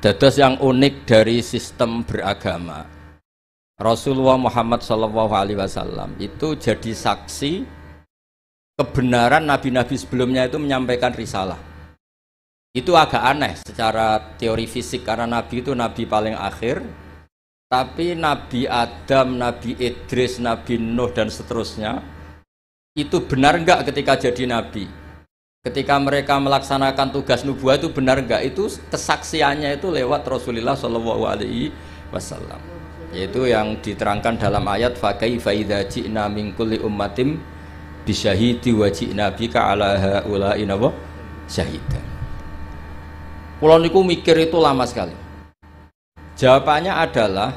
Dados yang unik dari sistem beragama, Rasulullah Muhammad SAW itu jadi saksi kebenaran nabi-nabi sebelumnya itu menyampaikan risalah. Itu agak aneh secara teori fisik karena nabi itu nabi paling akhir, tapi Nabi Adam, Nabi Idris, Nabi Nuh dan seterusnya itu benar enggak ketika jadi nabi? Ketika mereka melaksanakan tugas nubuah itu benar enggak? Itu kesaksiannya itu lewat Rasulullah SAW. Yaitu yang diterangkan dalam ayat fa kaifa idza ji'na min kulli ummatin bisyahidi wa ji'na bika ala haula'i syahidan. Kula niku mikir itu lama sekali. Jawabannya adalah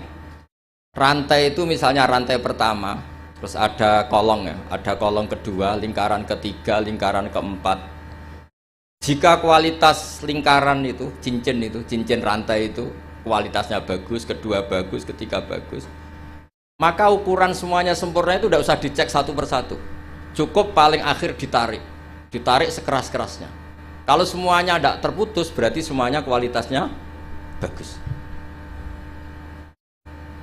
rantai itu misalnya rantai pertama, terus ada kolong ya, ada kolong kedua, lingkaran ketiga, lingkaran keempat. Jika kualitas lingkaran itu, cincin rantai itu kualitasnya bagus, kedua bagus, ketiga bagus, maka ukuran semuanya sempurna itu tidak usah dicek satu persatu, cukup paling akhir ditarik sekeras-kerasnya. Kalau semuanya tidak terputus berarti semuanya kualitasnya bagus.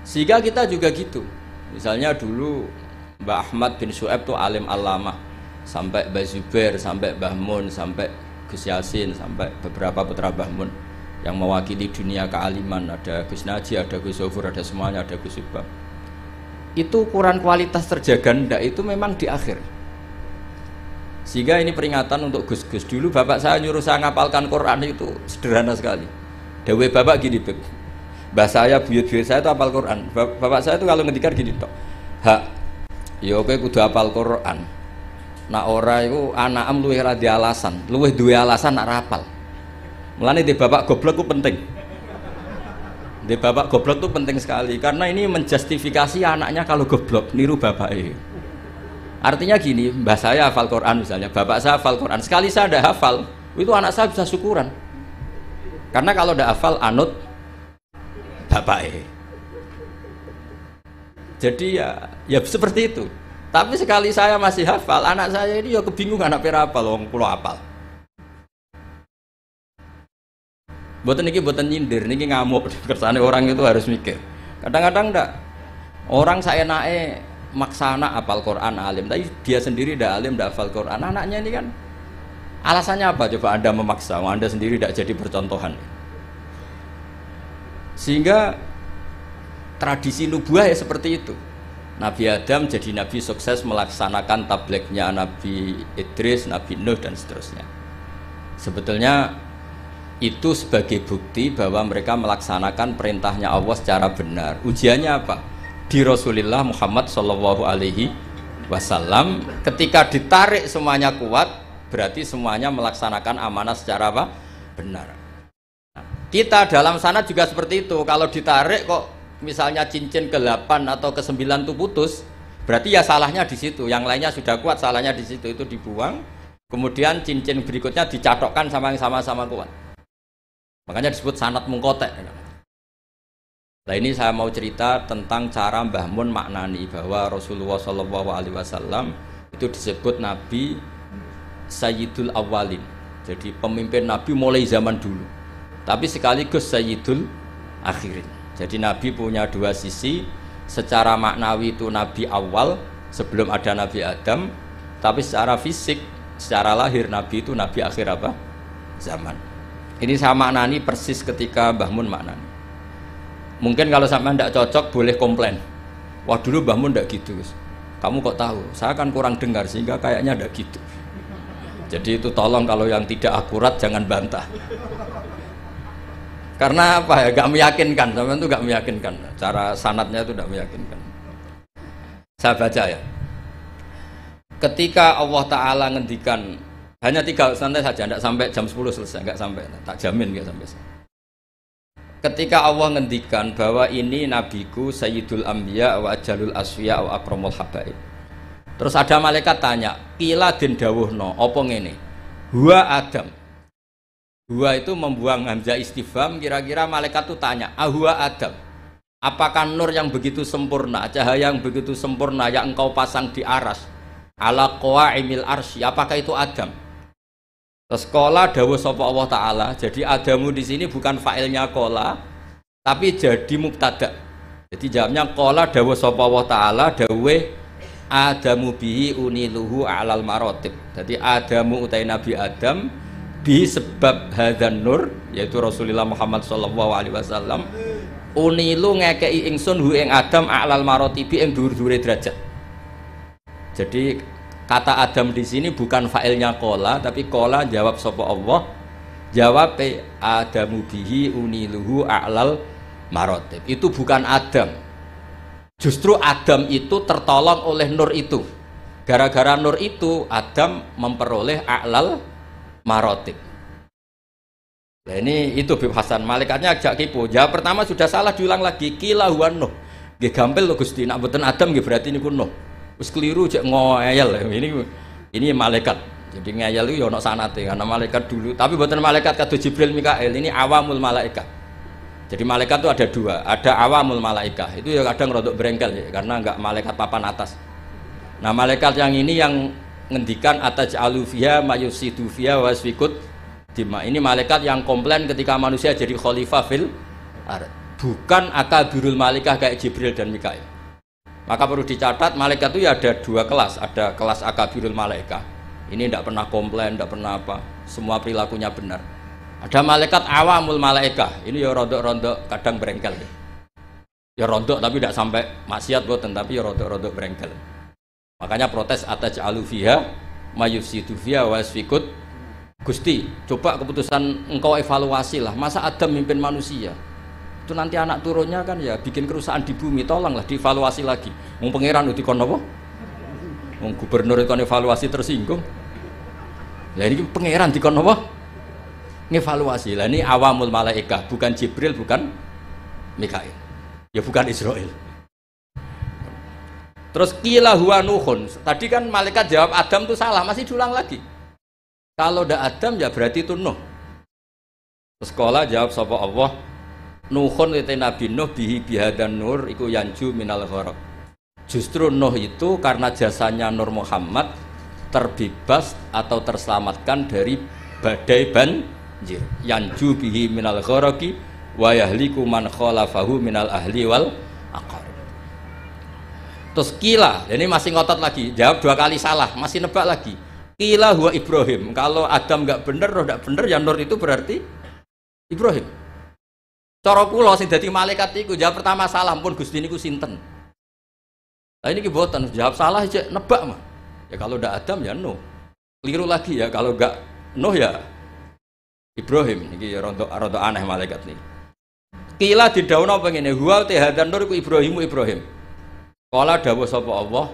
Sehingga kita juga gitu. Misalnya dulu Mbah Ahmad bin Syu'aib itu alim alamah, sampai Mbah Zubair, sampai Mbah Mun, sampai Gus Yasin, sampai beberapa putra Mbah Mun yang mewakili dunia kealiman, ada Gus Naji, ada Gus Sofur, ada semuanya, ada Gus Subang. Itu ukuran kualitas terjaga ndak itu memang di akhir. Sehingga ini peringatan untuk Gus-Gus. Dulu bapak saya nyuruh saya ngapalkan Quran itu sederhana sekali. Dawe bapak gini, Beb. Mbah saya, buyut-buyut saya itu hafal Quran. Bapak saya itu kalau ngendikan gini tok. Hak, ya kowe kudu hafal Quran. Nak ora iku anakem luwih ra di alasan, luwih duwe alasan nak rapal. Mulane di bapak goblok itu penting. Di bapak goblok itu penting sekali karena ini menjustifikasi anaknya kalau goblok niru bapaknya. Artinya gini, mbah saya hafal Quran misalnya, bapak saya hafal Quran. Sekali saya tidak hafal, itu anak saya bisa syukuran. Karena kalau tidak hafal anut bapaknya. Jadi ya seperti itu. Tapi sekali saya masih hafal, anak saya ini ya kebingungan anak hafal, wong kula hafal. Boten niki boten nyindir, niki ngamuk. Kersane orang itu harus mikir. Kadang-kadang ndak orang saenake maksa anak hafal Quran alim, tapi dia sendiri ndak alim, ndak hafal Quran. Anaknya ini kan alasannya apa? Coba Anda memaksa, Anda sendiri ndak jadi percontohan. Sehingga tradisi nubuah ya seperti itu. Nabi Adam jadi nabi sukses melaksanakan tablignya Nabi Idris, Nabi Nuh dan seterusnya. Sebetulnya itu sebagai bukti bahwa mereka melaksanakan perintahnya Allah secara benar. Ujiannya apa? Di Rasulullah Muhammad SAW ketika ditarik semuanya kuat, berarti semuanya melaksanakan amanah secara apa? Benar. Kita dalam sana juga seperti itu. Kalau ditarik kok misalnya cincin ke-8 atau ke-9 itu putus, berarti ya salahnya di situ. Yang lainnya sudah kuat, salahnya di situ, itu dibuang. Kemudian cincin berikutnya dicatokkan sama yang sama-sama kuat. Makanya disebut sanad mungkotek. Nah ini saya mau cerita tentang cara Mbah Mun maknani bahwa Rasulullah SAW itu disebut Nabi Sayyidul Awwalin. Jadi pemimpin Nabi mulai zaman dulu. Tapi sekaligus Sayyidul Akhirin. Jadi Nabi punya dua sisi. Secara maknawi itu Nabi awal sebelum ada Nabi Adam. Tapi secara fisik, secara lahir Nabi itu Nabi akhir apa? Zaman. Ini saya maknani persis ketika Mbah Mun maknani. Mungkin kalau sampai tidak cocok boleh komplain. Wah dulu Mbah Mun tidak gitu. Kamu kok tahu? Saya kan kurang dengar sehingga kayaknya tidak gitu. Jadi itu tolong kalau yang tidak akurat jangan bantah. Karena apa ya? Gak meyakinkan, sampean itu gak meyakinkan. Cara sanadnya itu tidak meyakinkan. Saya baca ya. Ketika Allah Ta'ala ngendikan hanya 3 santai saja, tidak sampai jam 10 selesai, nggak sampai, tak jamin nggak sampai. Ketika Allah ngendikan bahwa ini nabiku Sayyidul Anbiya wa Ajalul Asfiya wa Akramul Habaib. Terus ada malaikat tanya, "Qila den dawuhna, apa ngene? Huwa Adam." Huwa itu membuang hamzah istifham, kira-kira malaikat itu tanya, "Huwa Adam? Apakah nur yang begitu sempurna, cahaya yang begitu sempurna yang engkau pasang di aras, ala qawaimil arsy, apakah itu Adam?" Terus kola dawuh sapa Allah taala. Jadi adamu di sini bukan fa'ilnya kola, tapi jadi mubtada. Jadi jawabnya kola dawuh sapa Allah taala dawuh adamu bihi uniluhu a'lal marotib. Jadi adamu utai Nabi Adam bi sebab hadzan nur yaitu Rasulullah Muhammad sallallahu alaihi wasallam unilu ngekei ingsun hu ing Adam a'lal marotibi ing dhuwur-dhuwure derajat. Jadi kata Adam di sini bukan fa'ilnya kola, tapi kola jawab sapa Allah, jawab adamu bihi uniluhu a'lal marotib. Itu bukan Adam. Justru Adam itu tertolong oleh nur itu. Gara-gara nur itu Adam memperoleh a'lal marotib. Nah ini itu Bib Hasan, malaikatnya agak kipu. Jawab pertama sudah salah, diulang lagi. Kila huwa Nuh. Nggih gampil lho Gusti, nek mboten Adam nggih berarti niku Nuh. Wis keliru cek ngoyel. Ini malaikat. Jadi ngeyel itu ya ono sanate karena malaikat dulu, tapi mboten malaikat kados Jibril Mikail, ini awamul malaikat. Jadi malaikat itu ada dua, ada awamul malaikat. Itu ya kadang rodok berengkel ya, karena enggak malaikat papan atas. Nah, malaikat yang ini yang ngendikan ataj'alu fiha mayusidu fiha wasfikut dima. Ini malaikat yang komplain ketika manusia jadi khalifah fil ard. Bukan akabirul malaikah kayak Jibril dan Mikail. Maka perlu dicatat malaikat itu ya ada dua kelas, ada kelas akabirul malaikah. Ini tidak pernah komplain, tidak pernah apa, semua perilakunya benar. Ada malaikat awamul malaikah. Ini ya rondok-rondok kadang berengkel. Ya rondok tapi tidak sampai maksiat boten, tapi ya rondok-rondok berengkel. Makanya protes ataj'alu fiha mayusidu fiha wasfikut. Gusti, coba keputusan engkau evaluasi lah. Masa Adam mimpin manusia? Itu nanti anak turunnya kan ya bikin kerusakan di bumi, tolonglah dievaluasi lagi. Wong pangeran uti kon apa? Wong gubernur kon evaluasi tersinggung. Lah ini pangeran dikon apa? Ngevaluasi. Lah ini awamul malaikah, bukan Jibril, bukan Mikail. Ya bukan Israel. Terus qila huwa Nuhun. Tadi kan malaikat jawab Adam itu salah, masih diulang lagi. Kalau ndak Adam ya berarti itu Nuh. Terus sekolah jawab sapa Allah, Nuhun itu Nabi Nuh bihi bihadan nur iku yanju minal gharaq. Justru Nuh itu karena jasanya Nur Muhammad terbebas atau terselamatkan dari badai banjir. Yanju bihi minal gharaqi wa yahliku man khalafahu minal ahli wal aqarib. Terus kila, ini masih ngotot lagi, jawab dua kali salah, masih nebak lagi. Kila huwa Ibrahim. Kalau Adam nggak bener, roh nggak bener, ya Nur itu berarti Ibrahim. Cara kula sing dadi malaikat iku jawab pertama salah, pun Gusti niku sinten. Lah ini kiboten jawab salah aja nebak mah. Ya kalau ndak Adam ya Nuh. Keliru lagi ya kalau nggak Nuh ya Ibrahim. Iki ya rontok aneh malaikat nih. Kila didhawuhna pengene huwa hadan nur iku Ibrahim. Kala dawuh sapa Allah,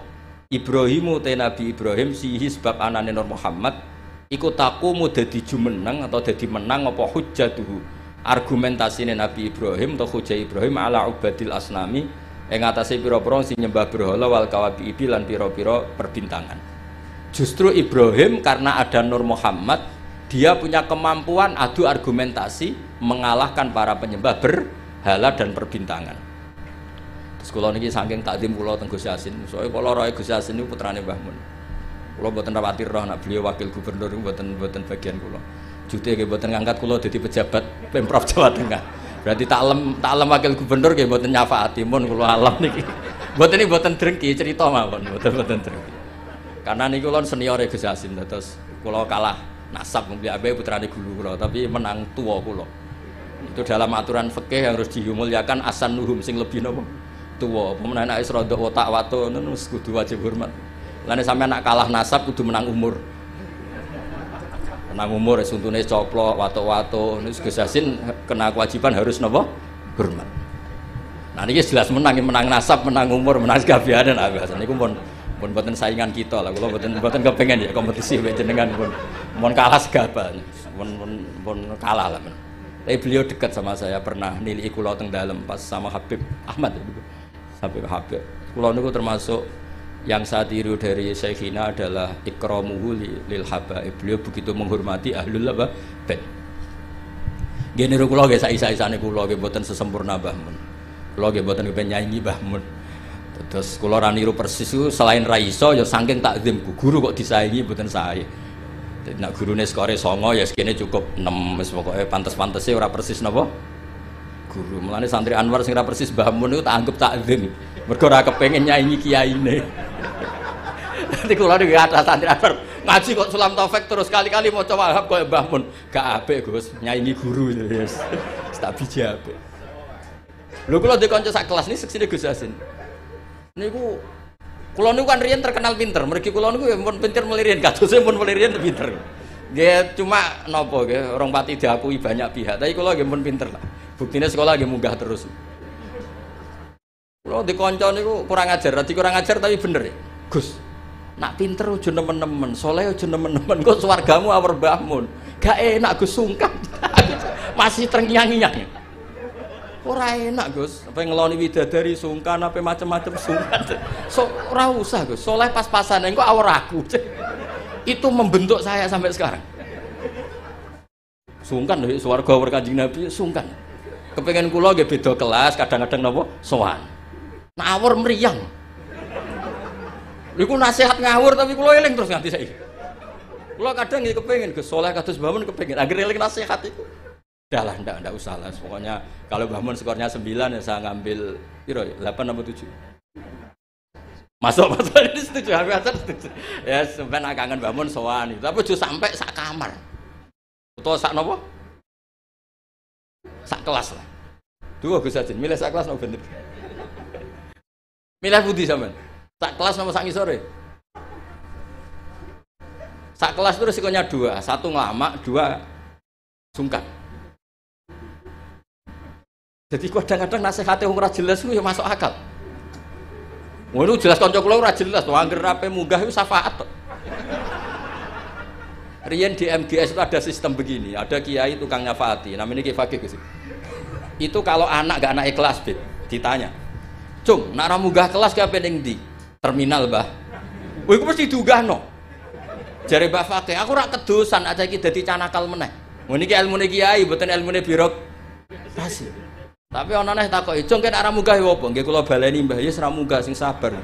Ibrahimu te Nabi Ibrahim sihi sebab anane Nur Muhammad iku taqumu dadi jumeneng atau dadi menang apa hujjatuhu argumentasine Nabi Ibrahim atau hujjah Ibrahim ala ubadil asnami ing atase pira-pira sing nyembah berhala wal kawabibi lan pira-pira perbintangan. Justru Ibrahim karena ada Nur Muhammad, dia punya kemampuan adu argumentasi mengalahkan para penyembah berhala dan perbintangan. Sekolah ini saking takdim kula teng Gus Yasin. Soale kula roe Gus Yasin niku putrane Mbah Mun. Kula mboten rawati roh nek beliau wakil gubernur niku mboten bagian kula. Jute nggih mboten ngangkat kula dadi pejabat Pemprov Jawa Tengah. Berarti taklem wakil gubernur nggih mboten nyafaati mun kula alam niki. Mboten iki mboten drengki cerita mawon, mboten drengki. Karena niku kula senior Gus Yasin terus kula kalah nasab mungkin abe putrane guru kula tapi menang tua kula. Itu dalam aturan fikih yang harus dimuliakan asan nuhum sing lebih nopo tua, pemenang anak Isra untuk otak wato, nus kudu wajib hormat. Lainnya sampai anak kalah nasab kudu menang umur. Menang umur, suntune coplok, wato, nus Gus Yasin kena kewajiban harus nopo hormat. Nah ini jelas menang nasab, menang umur, menang sekabianan. Ini pun buatan saingan kita lah. Kalau buatan kepengen ya kompetisi, jenengan pun kalah segaban, pun kalah lah. Tapi beliau dekat sama saya, pernah nilai kulo teng dalam pas sama Habib Ahmad. Habib kulo niku termasuk yang saya tiru dari Syekhina adalah ikramuhu lil habaib. Beliau begitu menghormati ahlul bait. Nggih niru kulo nggih saisa-isane kulo nggih mboten sesempurna Mbah Mun. Kulo nggih mboten kepen nyanyi Mbah Mun. Terus kulo ra niru persis selain ra iso ya saking takzimku. Guru kok disaingi mboten sae. Nak gurune skore 9 ya sekene cukup 6 wis pokoke pantes-pantese ora persis napa guru. Mulane santri Anwar sing ora persis Mbah Mun niku tak anggap takzim. Mergo ora kepengin nyaingi kiyaine. Dadi kula niku ada santri Anwar ngaji kok Sulam Taufik terus kali-kali maca Wahab koyo Mbah Mun. Gak apik Gus, nyaingi guru wis. Tak biji apik. Lho kula ndek kanca sak kelas niki seksine Gus Yasin. Niku kula niku kan riyen terkenal pinter, mergi kula niku ya mun pinter melirin, kadose mun melirin pinter. Nggih cuma napa nggih orang pati diakui banyak pihak, tapi kula nggih mun pinter lah. Buktine sekolah nggih munggah terus. Kula di kanca niku kurang ajar, dadi kurang ajar tapi bener ya. Gus, nak pinter aja nemen-nemen, saleh aja nemen-nemen, kok swargamu awur Mbah Mun. Gak enak Gus sungkan. Masih terngiang-ngiang. Ora enak Gus, apa ngeloni widadari sungkan apa macam-macam sungkan. So ora usah Gus, soleh pas-pasan engko awur aku. Itu membentuk saya sampai sekarang. Sungkan lho swarga awur Kanjeng Nabi sungkan. Kepengen kula nggih beda kelas, kadang-kadang napa sowan. Ngawur mriyang. Niku nasihat ngawur tapi kula eling terus nganti saiki. Kula kadang nggih kepengin Gus soleh kados Mbah Mun kepengin. Akhir eling nasihat itu. Udah lah, enggak usah lah. Pokoknya kalau Mbah Mun skornya 9 ya saya ngambil piro ya? 8 atau 7. Masuk ini setuju, aku setuju. Ya sampean kangen Mbah Mun sowan itu. Tapi aja sampai sak kamar. Utawa sak napa? Sak kelas lah. Dua Gus Yasin, milih sak kelas napa bener? Milih pundi sampean? Sak kelas napa sak ngisore? Sak kelas itu resikonya 2, 1 ngelamak, 2 sungkan. Jadi kadang-kadang nasihatnya ora jelas itu ya masuk akal. Ngono jelas kanca kula ora jelas to, anggere rape munggah itu syafaat to. Riyen di MGS itu ada sistem begini, ada kiai tukang nyafaati, namanya Kiai Fakih Gus. Itu kalau anak gak naik kelas, Bib, ditanya. Cung, nak ra munggah kelas ki ape ning ndi? Terminal, Mbah. Kowe iku mesti diunggahno. Jare Mbah Fakih, aku ora kedosan aja iki dadi canakal meneh. Ngono iki ilmune kiai, mboten ilmune birokrasi. Tapi ana neh takoki, "Cung kene arah munggah ya apa?" Nggih kula baleni Mbah, ya ora munggah sing sabar.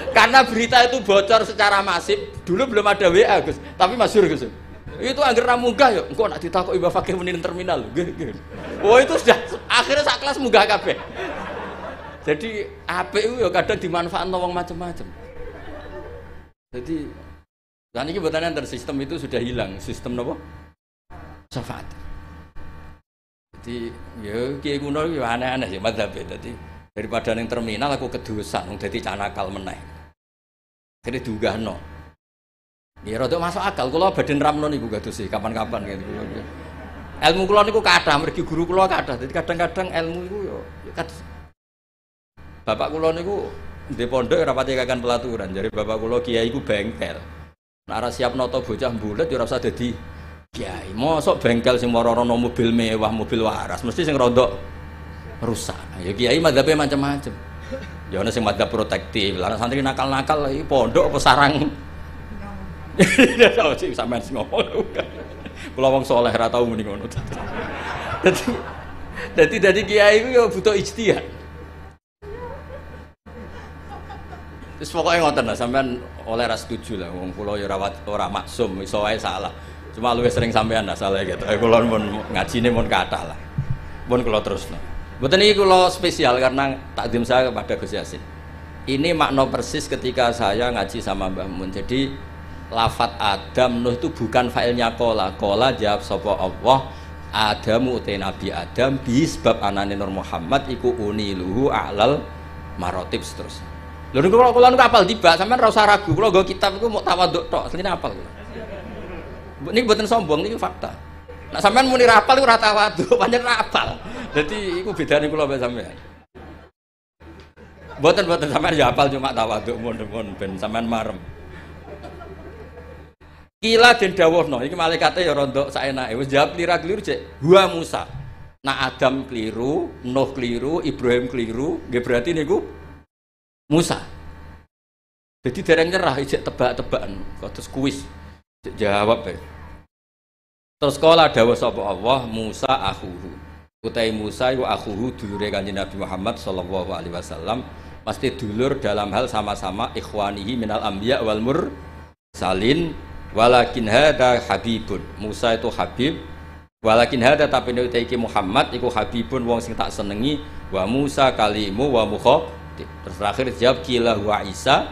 Karena berita itu bocor secara masif, dulu belum ada WA, Gus, tapi masyhur, Gus. Itu angger ra munggah ya, engko nek ditakoki Mbah Fakih muni terminal. Nggih. Oh itu sudah akhirnya sak kelas munggah kabeh. Jadi apik itu ya kadang dimanfaatno wong macam-macam. Jadi dan ini betulnya sistem itu sudah hilang, sistem apa? Syafaat. Jadi ya kiai kuno ya aneh-aneh sih madzhab. Jadi daripada yang terminal aku kedosan dadi canakal meneh. Kene diunggahno. Ya rada masuk akal kula badhe nramno niku kados kapan-kapan gitu. Ilmu kula niku kathah mergi guru kula kathah. Jadi kadang-kadang ilmu iku ya kados bapak kula niku ndek pondok ora pati kakan pelaturan. Jare bapak kula kiai iku bengkel. Nek ora siap nata bocah mbulet ya ora usah dadi kiai. Mosok bengkel sing marana mobil mewah, mobil waras, mesti sing rada rusak. Ya kiai madzhabe macam-macam. Ya ana sing madzhab protektif, lan santri nakal-nakal iki pondok apa sarang. Ya sik sampean sing ngomong. Kula wong saleh ra tau muni ngono. Dadi kiai iku ya butuh ijtihad. Terus pokoknya ngoten lah, sampean oleh ras setuju lah, wong kula ya ora maksum, iso wae salah. Cuma luwih sering sampean lah salah gitu. Kula mun ngajine mun kathah lah. Mun kula terusno. Mboten iki kula spesial karena takdim saya kepada Gus Yasin. Ini makna persis ketika saya ngaji sama Mbah Mun. Jadi lafat Adam Nuh itu bukan failnya kola. Kola jawab sapa Allah, Adamu utai Nabi Adam bi sebab anane Nur Muhammad iku uniluhu a'lal marotib seterusnya. Lho niku kula niku apal tiba, sampean ora usah ragu. Kula nggo kitab iku mau tawaduk tok, asline apal kula. Niki mboten sombong, niki fakta. Nek sampean muni ra apal iku ora tawaduk, pancen ra apal. Dadi iku bedane kula mbek sampean. Mboten sampean ya apal cuma tawaduk mun ben sampean marem. Kila den dawuhno, iki malaikate ya rondok saenake. Wis jawab klira-kliru cek. Wa Musa. Nah Adam keliru, Nuh keliru, Ibrahim keliru, nggih berarti niku Musa. Jadi dereng nyerah ijek tebak-tebakan, kados kuis. Jawab ya. Terus kala dawuh sapa Allah, Musa akhuhu. Utai Musa iku akhuhu dulure Kanjeng Nabi Muhammad sallallahu alaihi wasallam. pasti dulur dalam hal sama-sama ikhwanihi minal anbiya wal mursalin. Walakin hada habibun, Musa itu habib. Walakin hada tapi nek iki Muhammad iku habibun wong sing tak senengi, wa Musa kalimu wa mukhatib. Terus terakhir jawab kila wa Isa.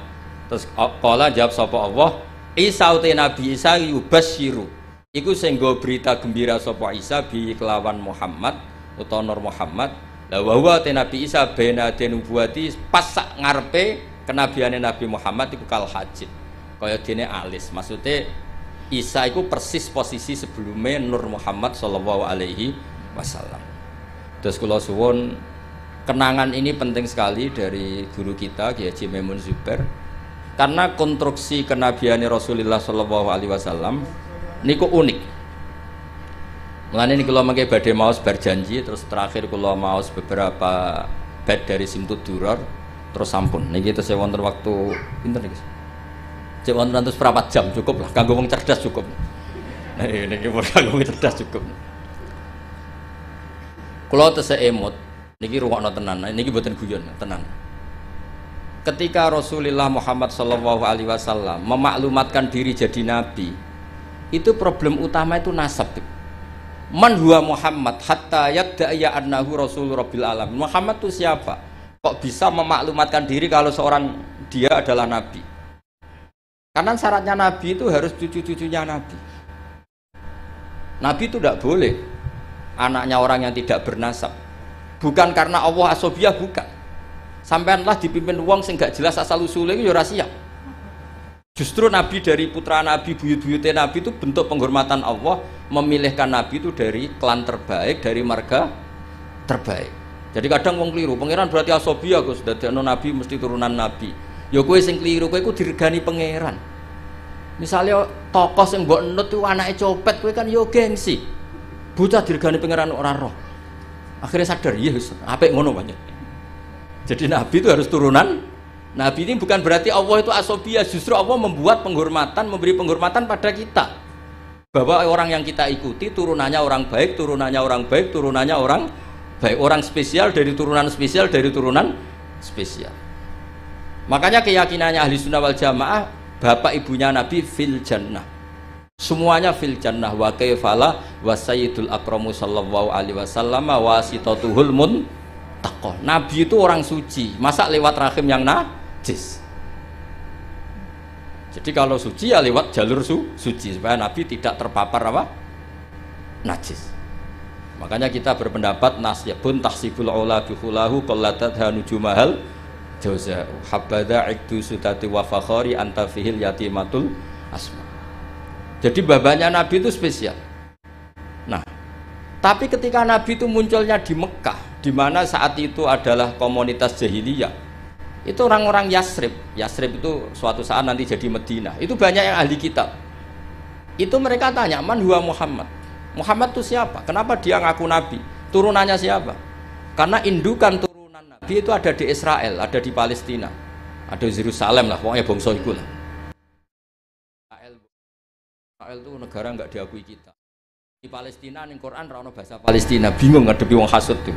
Terus qala jawab sapa Allah, Isa uti Nabi Isa yubasyiru. Iku sing nggo berita gembira sapa Isa bi kelawan Muhammad utawa Nur Muhammad. La wa huwa te Nabi Isa bena denubuati pas sak ngarepe kenabiane Nabi Muhammad iku kal hajid. Kaya dene alis. Maksudnya Isa itu persis posisi sebelumnya Nur Muhammad sallallahu alaihi wasallam. Terus kula suwun kenangan ini penting sekali dari guru kita Kiai Haji Maimun Zubair. Karena konstruksi kenabian Rasulullah sallallahu alaihi wasallam niku unik. Mulane niki kula mangke badhe maos berjanji terus terakhir kula maos beberapa bait dari Simtud Duror terus sampun. Niki tesih wonten waktu pinten niki? Cek wonten 100 jam cukup lah, kanggo wong cerdas cukup. Nah, niki kanggo wong cerdas cukup. Kula tesih emot, niki rungokno tenan, niki mboten guyon, tenan. Ketika Rasulullah Muhammad sallallahu alaihi wasallam memaklumatkan diri jadi nabi, itu problem utama itu nasab. Man huwa Muhammad hatta yadda'a annahu rasul rabbil alamin. Muhammad itu siapa? Kok bisa memaklumatkan diri kalau seorang dia adalah nabi? Karena syaratnya Nabi itu harus cucu-cucunya Nabi. Nabi itu tidak boleh anaknya orang yang tidak bernasab. Bukan karena Allah asobiyah, bukan. Sampaianlah dipimpin uang sehingga jelas asal usulnya itu ya rahasia. Justru Nabi dari putra Nabi, buyut-buyutnya Nabi itu bentuk penghormatan Allah, memilihkan Nabi itu dari klan terbaik, dari marga terbaik. Jadi kadang wong keliru, pangeran berarti asobiyah Gus, dadekno Nabi mesti turunan Nabi. Ya kowe sing keliru, kowe iku diregani pangeran. Misalnya tokoh sing mbok enut itu anake copet, kowe kan yo gengsi. Bocah diregani pangeran ora roh. Akhirnya sadar, iya wis apik ngono banyak. Jadi Nabi itu harus turunan. Nabi ini bukan berarti Allah itu asobiyah, justru Allah membuat penghormatan, memberi penghormatan pada kita. Bahwa orang yang kita ikuti turunannya orang baik, turunannya orang baik, turunannya orang baik, orang spesial dari turunan spesial dari turunan spesial. Makanya keyakinannya ahli sunnah wal jamaah, bapak ibunya Nabi fil jannah, semuanya fil jannah. Wa kaifala wa sayyidul akramu sallallahu alaihi wasallam wasitatuhul muntaqah. Nabi itu orang suci, masa lewat rahim yang najis? Jadi kalau suci ya lewat jalur suci supaya Nabi tidak terpapar apa? Najis. Makanya kita berpendapat nasyabun tahsibul aula bihulahu qallatat hanujumahal jauza habada ikdu sutati wa fakhari anta fihil yatimatul asma. Jadi babanya Nabi itu spesial. Nah, tapi ketika Nabi itu munculnya di Mekah, di mana saat itu adalah komunitas jahiliyah, itu orang-orang Yasrib. Yasrib itu suatu saat nanti jadi Madinah. Itu banyak yang ahli kitab. Itu mereka tanya, man huwa Muhammad? Muhammad itu siapa? Kenapa dia ngaku Nabi? Turunannya siapa? Karena indukan turunan Nabi itu ada di Israel, ada di Palestina, ada di Yerusalem lah, pokoknya bangsa itu lah. Israel itu negara nggak diakui kita. Di Palestina, di Quran rano bahasa Palestina, bingung ngadepi wong hasud tuh.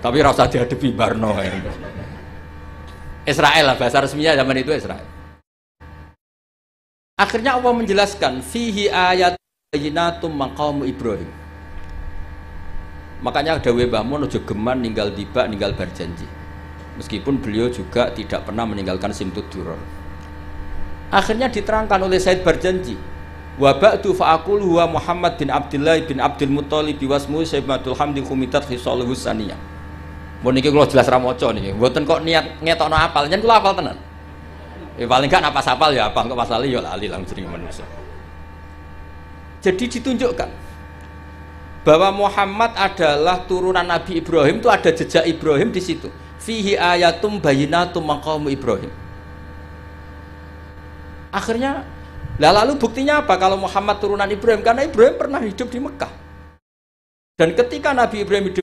Tapi rasa dihadapi Barno. Israel lah bahasa resminya zaman itu Israel. Akhirnya Allah menjelaskan fihi ayat bayyinatum maqamu Ibrahim. Makanya ada Mbah Mun ojo geman ninggal tiba ninggal berjanji. Meskipun beliau juga tidak pernah meninggalkan Simtud Duror. Akhirnya diterangkan oleh Said Berjanji. Wa ba'du fa'aqul huwa Muhammad bin Abdullah bin Abdul Muttalib wasmu Sayyidatul Hamdi Khumitat Khisaluhu Saniyah. Mun niki kula jelas ra maca niki. Mboten kok niat ngetokno apal, nyen kula apal tenan. Paling gak napas apal ya apa kok pasale ya lali lang jenenge manusia. Jadi ditunjukkan bahwa Muhammad adalah turunan Nabi Ibrahim, itu ada jejak Ibrahim di situ. Fihi ayatum bayyinatum maqamu Ibrahim. Akhirnya, lalu buktinya apa kalau Muhammad turunan Ibrahim? Karena Ibrahim pernah hidup di Mekah. Dan ketika Nabi Ibrahim hidup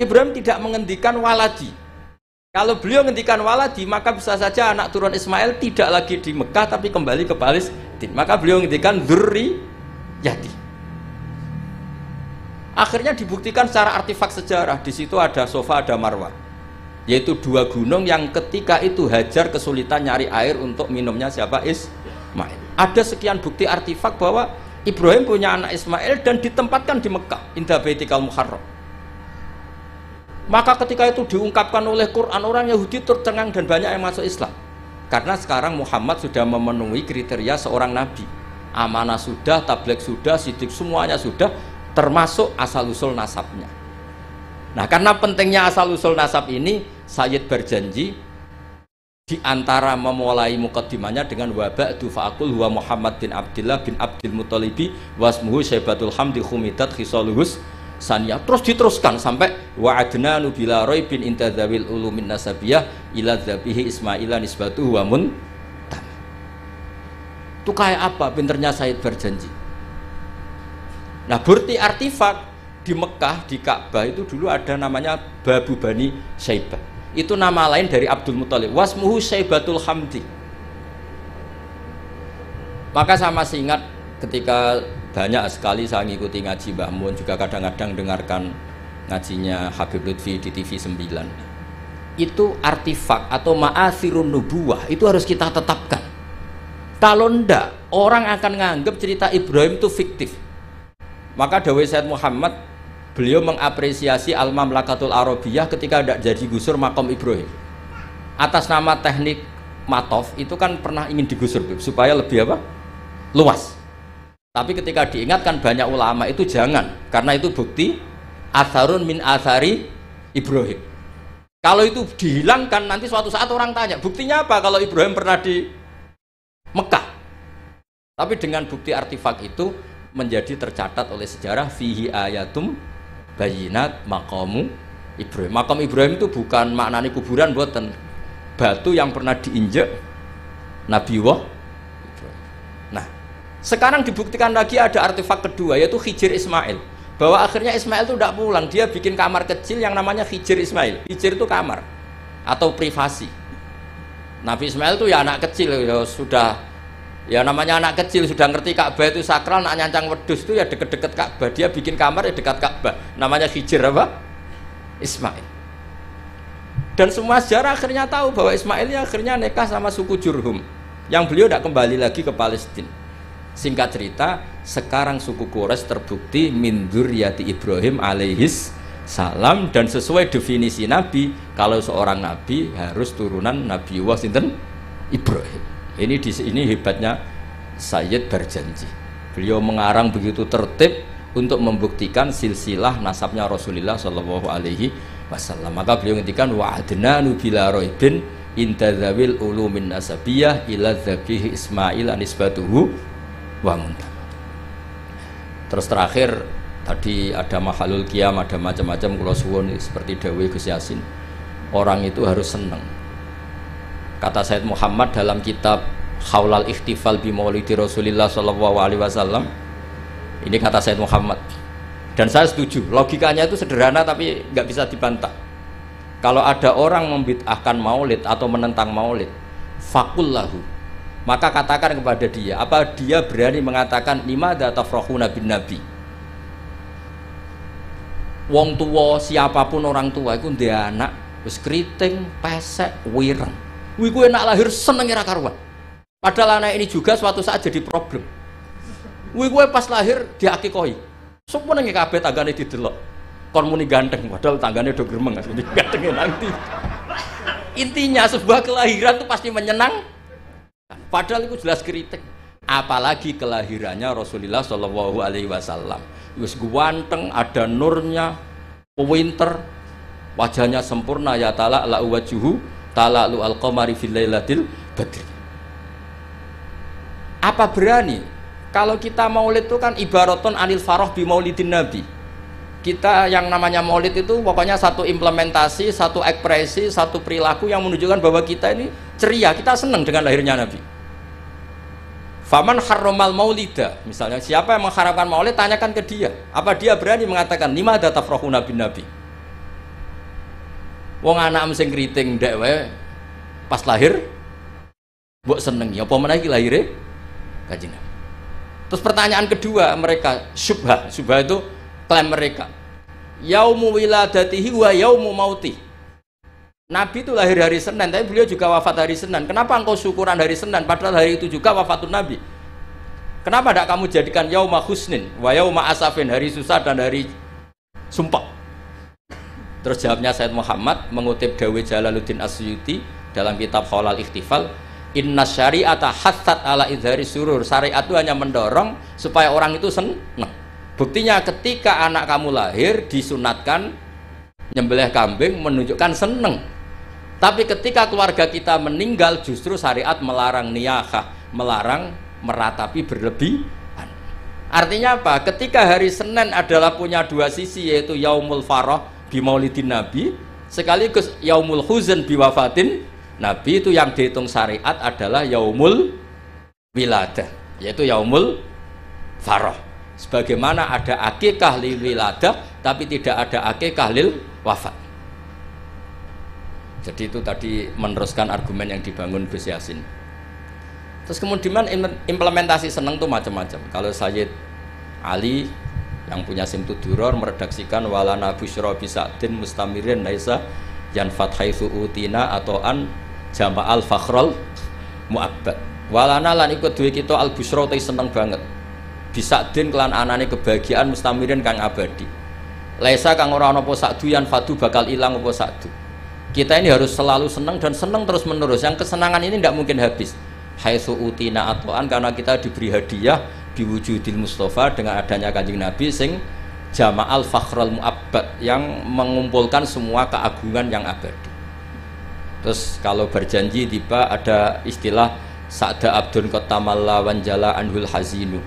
Ibrahim tidak menghentikan waladi. Kalau beliau menghentikan waladi, maka bisa saja anak turun Ismail tidak lagi di Mekah tapi kembali ke Palestina. Maka beliau menghentikan dzurriyyati. Akhirnya dibuktikan secara artefak sejarah. Di situ ada Safa, ada Marwah, yaitu dua gunung yang ketika itu Hajar kesulitan nyari air untuk minumnya siapa? Ismail. Ada sekian bukti artefak bahwa Ibrahim punya anak Ismail dan ditempatkan di Mekah, inda baitikal muharram. Maka ketika itu diungkapkan oleh Quran, orang Yahudi tercengang dan banyak yang masuk Islam. Karena sekarang Muhammad sudah memenuhi kriteria seorang nabi. Amanah sudah, tabligh sudah, sidik semuanya sudah, termasuk asal-usul nasabnya. Nah, karena pentingnya asal-usul nasab ini, Sayyid berjanji di antara memulai mukaddimahnya dengan wa ba'du fa'aqul huwa Muhammad bin Abdillah bin Abdil Muttalibi wasmuhu Syaibatul Hamdi Khumidat Khisaluhus Saniyah. Terus diteruskan sampai wa adnanu bila raibin intadzawil ulumin nasabiyah ila dzabihi Ismaila nisbatuhu wa muntam. Itu kayak apa pinternya Sayyid berjanji. Nah, bukti artefak di Mekah, di Ka'bah itu dulu ada namanya Babu Bani Syaibah. Itu nama lain dari Abdul Muthalib. Wasmuhu Syaibatul Hamdi. Maka saya masih ingat ketika banyak sekali saya ngikuti ngaji Mbah Mun, juga kadang-kadang dengarkan ngajinya Habib Lutfi di TV 9. Itu artefak atau ma'athirun nubuwah itu harus kita tetapkan. Kalau ndak, orang akan nganggap cerita Ibrahim itu fiktif. Maka dawai Sayyid Muhammad, beliau mengapresiasi Al-Mamlakatul Arabiyah ketika tidak jadi gusur makom Ibrahim. Atas nama teknik matof itu kan pernah ingin digusur supaya lebih apa? Luas. Tapi ketika diingatkan banyak ulama itu jangan, karena itu bukti atharun min athari Ibrahim. Kalau itu dihilangkan nanti suatu saat orang tanya, buktinya apa kalau Ibrahim pernah di Mekah? Tapi dengan bukti artefak itu menjadi tercatat oleh sejarah fihi ayatum bayinat maqamu Ibrahim. Makam Ibrahim itu bukan maknanya kuburan, buatan batu yang pernah diinjak Nabi Ibrahim. Nah, sekarang dibuktikan lagi ada artefak kedua, yaitu Hijir Ismail. Bahwa akhirnya Ismail itu tidak pulang, dia bikin kamar kecil yang namanya Hijir Ismail. Hijir itu kamar atau privasi. Nabi Ismail itu ya anak kecil, ya sudah. Ya namanya anak kecil sudah ngerti Ka'bah itu sakral, nak nyancang wedus itu ya deket-deket Ka'bah. Dia bikin kamar ya dekat Ka'bah. Namanya Hijir apa? Ismail. Dan semua sejarah akhirnya tahu bahwa Ismail ya akhirnya nikah sama suku Jurhum, yang beliau tidak kembali lagi ke Palestina. Singkat cerita, sekarang suku Quraisy terbukti min dzurriyyati Ibrahim alaihis salam, dan sesuai definisi Nabi, kalau seorang Nabi harus turunan Nabi sinten Ibrahim. Ini hebatnya Sayyid berjanji. Beliau mengarang begitu tertib untuk membuktikan silsilah nasabnya Rasulullah Shallallahu Alaihi Wasallam. Maka beliau ngendikan wa adnanu bila roibin intadzawil ulumin nasabiyah ila dzabihi Ismail anisbatuhu wa muntam. Terus terakhir tadi ada mahalul qiyam, ada macam-macam kula suwun seperti dawuh Gus Yasin. Orang itu harus senang. Kata Sayyid Muhammad dalam kitab Haulal Ikhtifal bi Maulidi Rasulillah Shallallahu Alaihi Wasallam, ini kata Sayyid Muhammad, dan saya setuju, logikanya itu sederhana tapi nggak bisa dibantah. Kalau ada orang membid'ahkan maulid atau menentang maulid, fakullahu, maka katakan kepada dia, apa dia berani mengatakan limadza tafrahuna bin nabi? Wong tua, siapapun orang tua itu dia anak wis kriting, pesek, wireng. Wih, gue nak lahir seneng ora karuan. Padahal anak ini juga suatu saat jadi problem. Wih, gue pas lahir diakikoi. Semua nengke kabeh tanggane didelok. Kon muni ganteng, padahal tanggane do gremeng, gantenge nanti. Intinya sebuah kelahiran itu pasti menyenang. Padahal itu jelas kritik. Apalagi kelahirannya Rasulullah Shallallahu Alaihi Wasallam. Wis ganteng, ada nurnya, pinter, wajahnya sempurna, ya ta'ala la wajuhu talalu al-qamari fil lailatil badri. Apa berani? Kalau kita maulid itu kan ibaratun anil farah bi maulidin nabi. Kita yang namanya maulid itu pokoknya satu implementasi, satu ekspresi, satu perilaku yang menunjukkan bahwa kita ini ceria, kita senang dengan lahirnya Nabi. Faman harromal maulida, misalnya siapa yang mengharamkan maulid, tanyakan ke dia. Apa dia berani mengatakan limadza tafrahuna bin nabi? Wong anak sing kriting ndek wae pas lahir mbok senengi apa meneh iki lahire Kanjeng Nabi. Terus pertanyaan kedua mereka syubhah itu klaim mereka. Yaumu wiladatihi wa yaumu mauti. Nabi itu lahir hari Senin, tapi beliau juga wafat hari Senin. Kenapa engkau syukuran hari Senin padahal hari itu juga wafatun Nabi? Kenapa tidak kamu jadikan yauma husnin wa yauma asafin, hari susah dan hari sumpah? Terus jawabnya Sayyid Muhammad mengutip Dawe Jalaluddin Asyuti dalam kitab Khalal Ikhtifal, inna syari'ata hatsat ala idhari surur. Syariat itu hanya mendorong supaya orang itu senang. Buktinya ketika anak kamu lahir disunatkan nyembelih kambing menunjukkan senang. Tapi ketika keluarga kita meninggal justru syariat melarang niyahah, melarang meratapi berlebihan. Artinya apa? Ketika hari Senin adalah punya dua sisi, yaitu yaumul farah bi maulidin Nabi sekaligus yaumul huzn bi wafatin Nabi, itu yang dihitung syariat adalah yaumul wiladah, yaitu yaumul farah. Sebagaimana ada akikah lil wiladah tapi tidak ada akikah lil wafat. Jadi itu tadi meneruskan argumen yang dibangun Gus Yasin. Terus kemudian implementasi seneng itu macam-macam. Kalau Sayyid Ali yang punya Simtud Duror meredaksikan walana busyra bisadin mustamirin laisa yanfat haitsu utina atau an jama'al fakhrul mu'abbad. Walana lan ikut duwe kita al busyra te seneng banget. Bisadin kelan anane kebahagiaan mustamirin kang abadi. Laisa kang ora ana apa sakdu yan fatu bakal ilang apa sakdu. Kita ini harus selalu senang dan senang terus menerus. Yang kesenangan ini tidak mungkin habis. Haitsu utina atoan, karena kita diberi hadiah biwujudil Mustafa dengan adanya Kanjeng Nabi sing jama'al fakhrul mu'abbad, yang mengumpulkan semua keagungan yang abadi. Terus kalau berjanji tiba ada istilah sa'da abdun qatamalla wanjala anhul hazinu,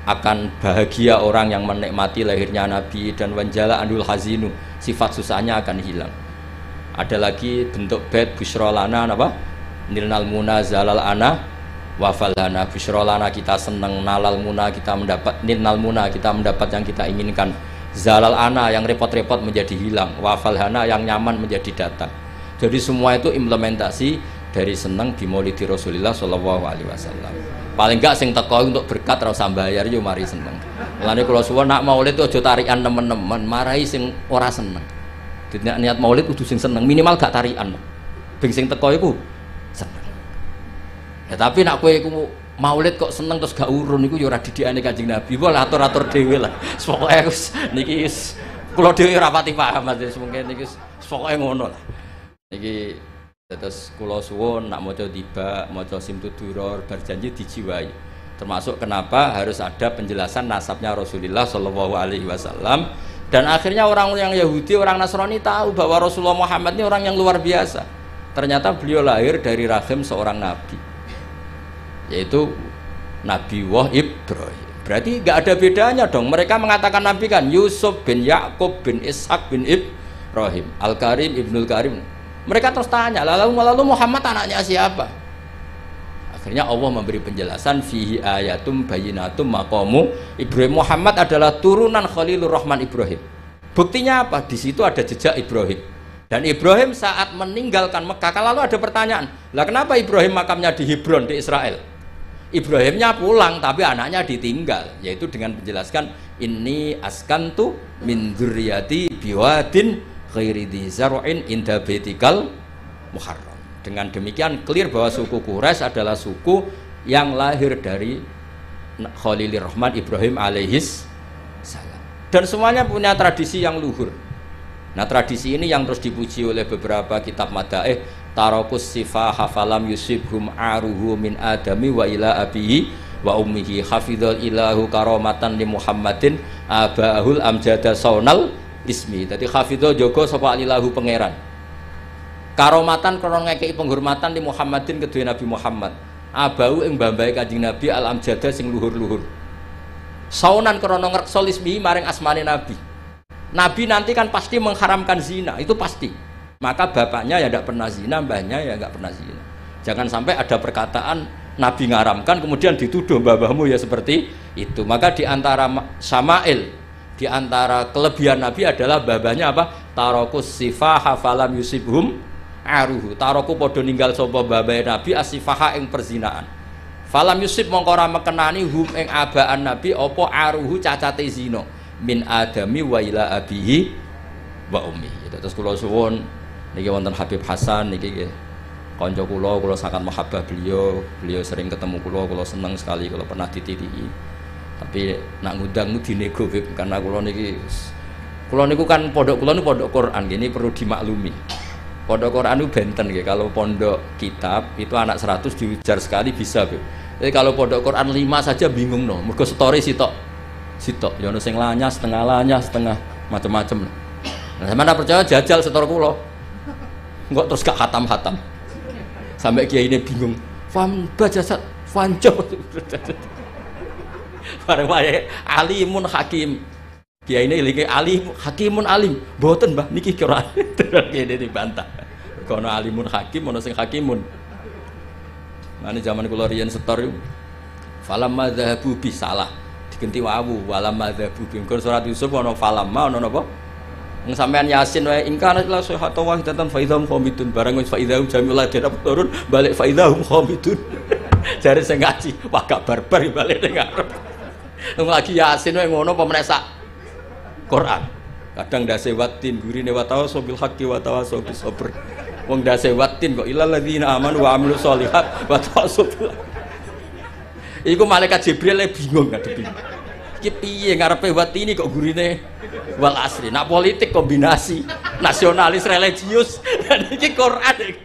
akan bahagia orang yang menikmati lahirnya Nabi, dan wanjala anhul hazinu, sifat susahnya akan hilang. Ada lagi bentuk bait busyrolana apa? Nilnal muna zalal ana wafalana. Busyrolana kita senang, nalal muna kita mendapat, nilnal muna kita mendapat yang kita inginkan, zalal ana yang repot-repot menjadi hilang, wafalhana yang nyaman menjadi datang. Jadi semua itu implementasi dari senang di maulidi Rasulullah Shallallahu Alaihi Wasallam. Paling enggak sing teko untuk berkat ora usah bayar yo mari seneng. Mulane kula suwun nak maulid aja tarikan temen-temen, marahi sing ora seneng. Tidak niat maulid kudu sing seneng, minimal gak tarian. Bing sing teko iku seneng. Ya tapi nak kowe iku maulid kok seneng terus gak urun iku ya ora didikane Kanjeng Nabi. Wah atur-atur dhewe lah. Pokoke wis niki wis kula dhewe ora pati paham wis mungkin niki pokoke ngono lah. Niki terus kula suwun nak maca tiba, maca Simtud Duror berjanji dijiwai. Termasuk kenapa harus ada penjelasan nasabnya Rasulullah Shallallahu Alaihi Wasallam. Dan akhirnya orang yang Yahudi, orang Nasrani tahu bahwa Rasulullah Muhammad ini orang yang luar biasa. Ternyata beliau lahir dari rahim seorang nabi, yaitu Nabi Ibrahim. Berarti nggak ada bedanya dong. Mereka mengatakan nabi kan Yusuf bin Yakub bin Ishak bin Ibrahim, Al-Karim Ibnul Karim. Mereka terus tanya, lalu Muhammad anaknya siapa? Akhirnya Allah memberi penjelasan fihi ayatum bayinatum maqamu Ibrahim. Muhammad adalah turunan Khalilur Rahman Ibrahim. Buktinya apa? Di situ ada jejak Ibrahim. Dan Ibrahim saat meninggalkan Mekah, lalu ada pertanyaan, lah kenapa Ibrahim makamnya di Hebron di Israel? Ibrahimnya pulang tapi anaknya ditinggal, yaitu dengan menjelaskan inni askantu min dzurriyyati biwadin ghairi dzi zar'in inda baitikal muharram. Dengan demikian clear bahwa suku Quraisy adalah suku yang lahir dari Khalilur Rahman Ibrahim alaihis salam. Dan semuanya punya tradisi yang luhur. Nah tradisi ini yang terus dipuji oleh beberapa kitab madaih. Tarakus sifah hafalam yusibhum aruhu min adami wa ila abihi wa ummihi hafidhul ilahu karomatan li Muhammadin abahul amjada saunal ismi. Jadi hafidhul jogo sapa ilahu pangeran karomatan krono ngekei penghormatan di Muhammadin kedua Nabi Muhammad abau ing mbambahe Kanjeng Nabi al amjada sing luhur-luhur saunan krono ngrekso ismi maring asmane Nabi. Nabi nanti kan pasti mengharamkan zina, itu pasti. Maka bapaknya ya tidak pernah zina, mbahnya ya nggak pernah zina. Jangan sampai ada perkataan Nabi ngaramkan kemudian dituduh mbah-mbahmu ya seperti itu. Maka diantara syama'il, diantara kelebihan Nabi adalah babahnya apa? tarakus sifaha falam yusibhum aruhu. Taraku padha ninggal sapa babae Nabi asifaha ing perzinaan. Falam yusib mongko ora mekenani hum ing abaan Nabi apa aruhu cacate zina min adami wa ila abihi wa ummi. Terus kula suwun niki wonten Habib Hasan niki nggih kanca kula sangat mahabbah beliau sering ketemu kula seneng sekali kalau pernah dititihi. Tapi nak ngundang dinego karena kula niku kan pondok kula niku pondok Quran gini perlu dimaklumi. Pondok Quran itu benten nggih. Kalau pondok kitab itu anak 100 diujar sekali bisa, Beb. Jadi kalau pondok Quran 5 saja bingung no. Mergo story sitok. Ya ono sing lanyah, setengah macam-macam. Nah, sampeyan percaya jajal setor kula. Enggak terus gak hatam-hatam. Sampai kiai ini bingung. Fam bajasat fanjo. Bareng wae alimun hakim. Kiai ini lagi alim, hakimun alim. Mboten, Mbah, niki kira kene dibantah. Kono alimun hakim, ono sing hakimun. Mane zaman kula riyen setor iku. Falamma dzahabu bi salah. Digenti wawu, walamma dzahabu bi. Kon surat Yusuf ono falamma ono napa? Nang sampean Yasin wae ingkana la sahata wahidatan fa idzahum khamidun. Barang wis fa idzahum jamil ladina turun balik fa idzahum khamidun. Jare sing ngaji, wah gak barbar balik ning arep. Nang lagi Yasin wae ngono apa meneh sak Quran. Kadang dase watin gurine wa tawassul bil haqqi wa tawassul bis sabr. Wong dase watin kok ilal ladzina amanu wa amilus sholihat wa tawassul. Iku malaikat Jibril bingung ngadepi. Iki piye ngarepe watini kok gurine wal asri. Nak politik kombinasi nasionalis religius dan iki Quran.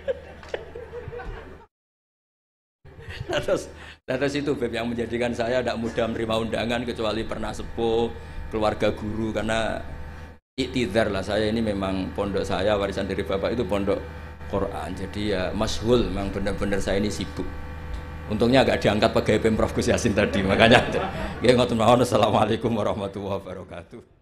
Terus itu Beb yang menjadikan saya tidak mudah menerima undangan kecuali pernah sepuh keluarga guru karena iktidar lah saya ini memang pondok saya warisan dari bapak itu pondok Quran jadi ya masyhul memang benar-benar saya ini sibuk untungnya agak diangkat pegawai Pemprov Gus Yasin tadi makanya ya ngoten mawon. Assalamualaikum warahmatullahi wabarakatuh.